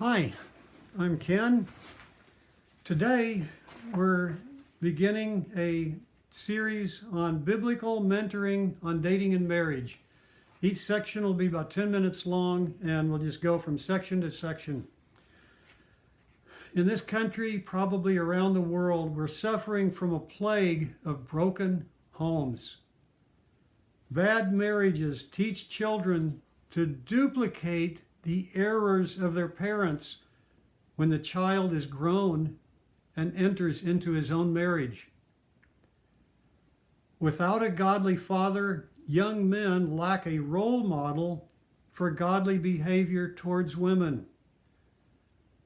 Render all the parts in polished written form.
Hi, I'm Ken. Today we're beginning a series on biblical mentoring on dating and marriage. Each section will be about 10 minutes long, and we'll just go from section to section. In this country, probably around the world, we're suffering from a plague of broken homes. Bad marriages teach children to duplicate the errors of their parents when the child is grown and enters into his own marriage. Without a godly father, young men lack a role model for godly behavior towards women.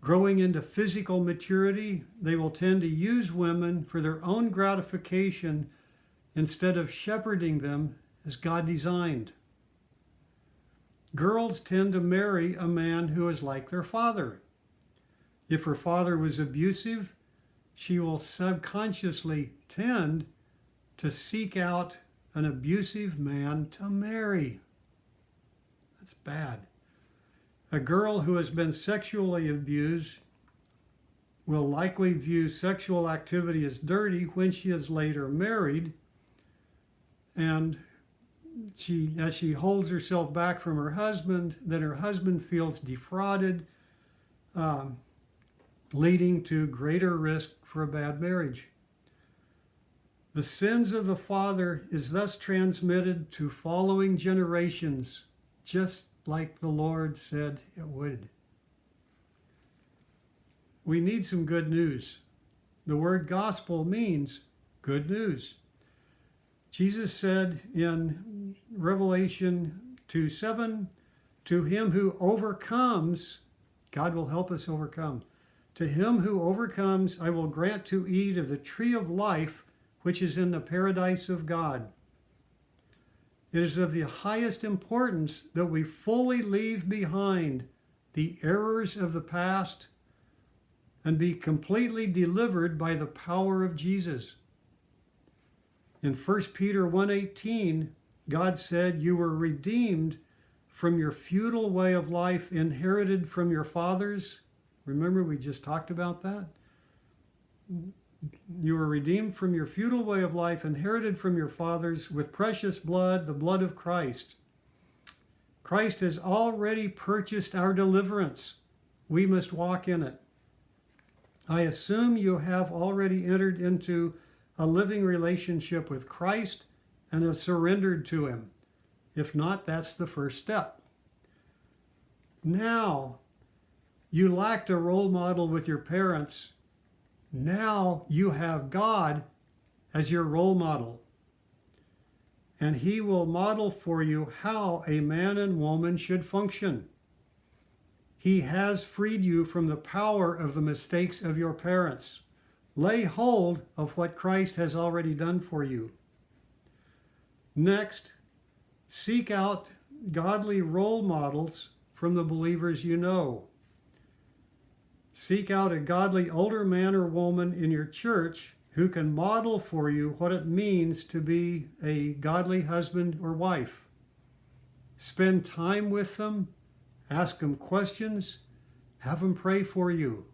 Growing into physical maturity, they will tend to use women for their own gratification instead of shepherding them as God designed. Girls tend to marry a man who is like their father. If her father was abusive, she will subconsciously tend to seek out an abusive man to marry. That's bad. A girl who has been sexually abused will likely view sexual activity as dirty when she is later married, and as she holds herself back from her husband, then her husband feels defrauded, leading to greater risk for a bad marriage. The sins of the father is thus transmitted to following generations, just like the Lord said it would. We need some good news. The word gospel means good news. Jesus said in Revelation 2:7, to him who overcomes, God will help us overcome. To him who overcomes, I will grant to eat of the tree of life, which is in the paradise of God. It is of the highest importance that we fully leave behind the errors of the past and be completely delivered by the power of Jesus. In 1 Peter 1:18, God said, you were redeemed from your feudal way of life inherited from your fathers. Remember, we just talked about that? You were redeemed from your feudal way of life inherited from your fathers with precious blood, the blood of Christ. Christ has already purchased our deliverance. We must walk in it. I assume you have already entered into a living relationship with Christ and have surrendered to him. If not, that's the first step. Now, you lacked a role model with your parents. Now you have God as your role model. And he will model for you how a man and woman should function. He has freed you from the power of the mistakes of your parents. Lay hold of what Christ has already done for you. Next, seek out godly role models from the believers you know. Seek out a godly older man or woman in your church who can model for you what it means to be a godly husband or wife. Spend time with them, ask them questions, have them pray for you.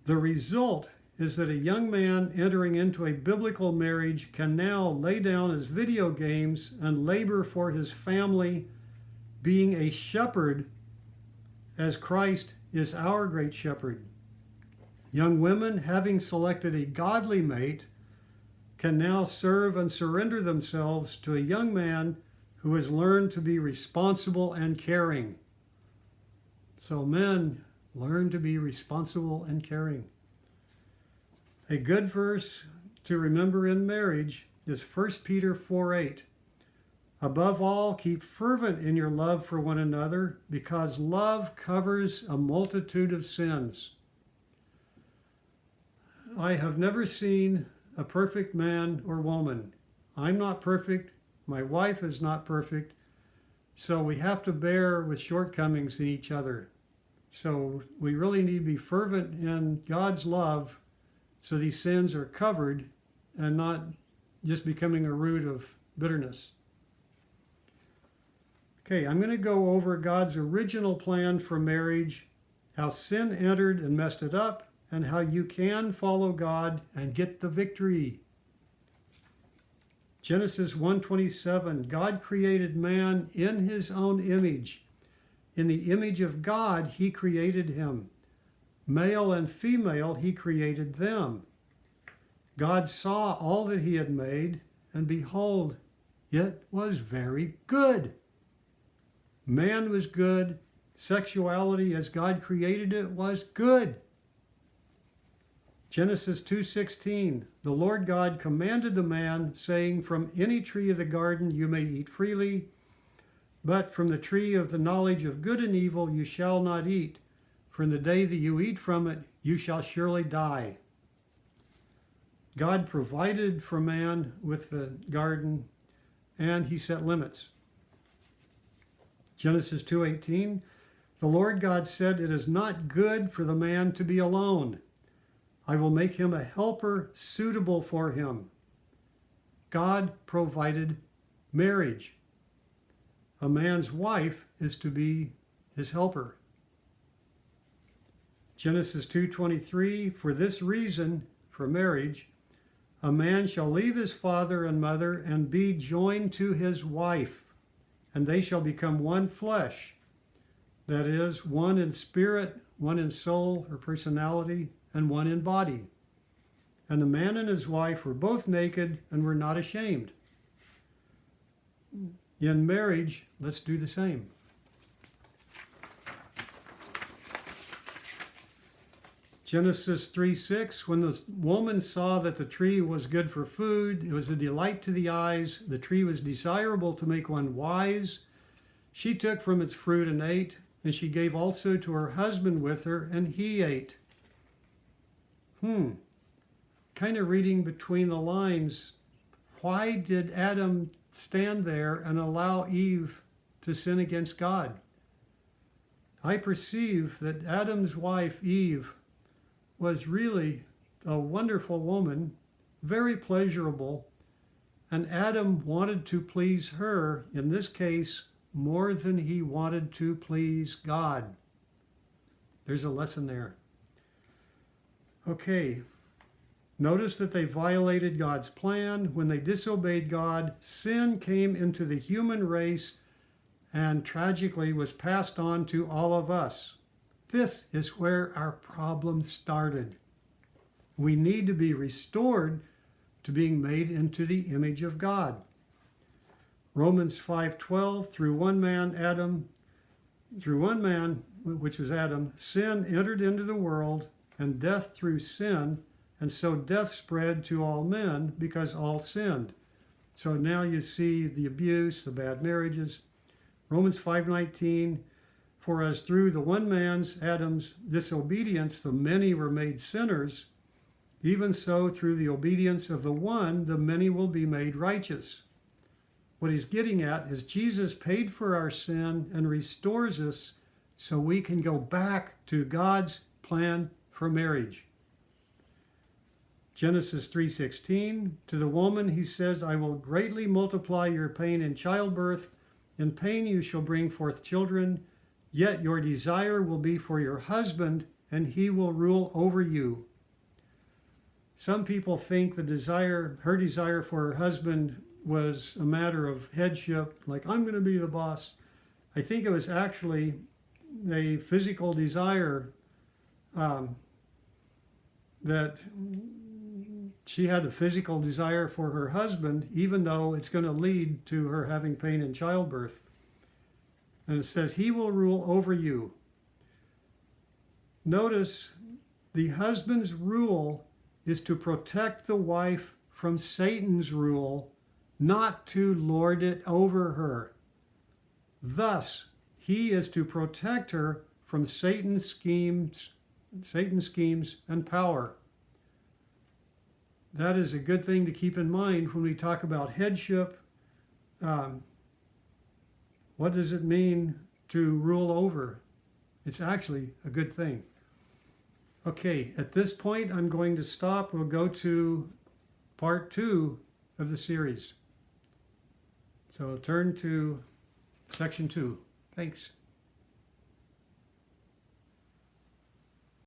The result is that a young man entering into a biblical marriage can now lay down his video games and labor for his family, being a shepherd as Christ is our great shepherd. Young women, having selected a godly mate, can now serve and surrender themselves to a young man who has learned to be responsible and caring. So men, learn to be responsible and caring. A good verse to remember in marriage is 1 Peter 4:8. Above all, keep fervent in your love for one another, because love covers a multitude of sins. I have never seen a perfect man or woman. I'm not perfect. My wife is not perfect. So we have to bear with shortcomings in each other. So we really need to be fervent in God's love so these sins are covered and not just becoming a root of bitterness. Okay, I'm going to go over God's original plan for marriage how sin entered and messed it up, and how you can follow God and get the victory. Genesis 1:27, God created man in his own image. In the image of God, he created him. Male and female, he created them. God saw all that he had made, and behold, it was very good. Man was good. Sexuality as God created it was good. Genesis 2:16, the Lord God commanded the man, saying, from any tree of the garden you may eat freely, but from the tree of the knowledge of good and evil you shall not eat, for in the day that you eat from it you shall surely die. God provided for man with the garden, and he set limits. Genesis 2:18, the Lord God said, it is not good for the man to be alone. I will make him a helper suitable for him. God provided marriage. A man's wife is to be his helper. Genesis 2:23, for this reason, for marriage, a man shall leave his father and mother and be joined to his wife, and they shall become one flesh. That is, one in spirit, one in soul or personality, and one in body. And the man and his wife were both naked and were not ashamed. In marriage, let's do the same. Genesis 3:6, when the woman saw that the tree was good for food, it was a delight to the eyes, the tree was desirable to make one wise, she took from its fruit and ate, and she gave also to her husband with her, and he ate. Kind of reading between the lines, why did Adam stand there and allow Eve to sin against God? I perceive that Adam's wife, Eve, was really a wonderful woman, very pleasurable, and Adam wanted to please her, in this case, more than he wanted to please God. There's a lesson there. Okay, notice that they violated God's plan. When they disobeyed God, sin came into the human race and tragically was passed on to all of us. This is where our problem started. We need to be restored to being made into the image of God. Romans 5:12, through one man, which was Adam, sin entered into the world, and death through sin, and so death spread to all men because all sinned. So now you see the abuse, the bad marriages. Romans 5:19, for as through the one man's, Adam's, disobedience, the many were made sinners, even so through the obedience of the one, the many will be made righteous. What he's getting at is Jesus paid for our sin and restores us so we can go back to God's plan for marriage. Genesis 3:16, to the woman he says, I will greatly multiply your pain in childbirth. In pain you shall bring forth children, yet your desire will be for your husband, and he will rule over you. Some people think her desire for her husband was a matter of headship, like I'm going to be the boss. I think it was actually a physical desire that she had a physical desire for her husband, even though it's going to lead to her having pain in childbirth. And it says, he will rule over you. Notice the husband's rule is to protect the wife from Satan's rule, not to lord it over her. Thus, he is to protect her from Satan's schemes and power. That is a good thing to keep in mind when we talk about headship. What does it mean to rule over? It's actually a good thing. Okay, at this point, I'm going to stop. We'll go to part 2 of the series. So turn to section 2. Thanks.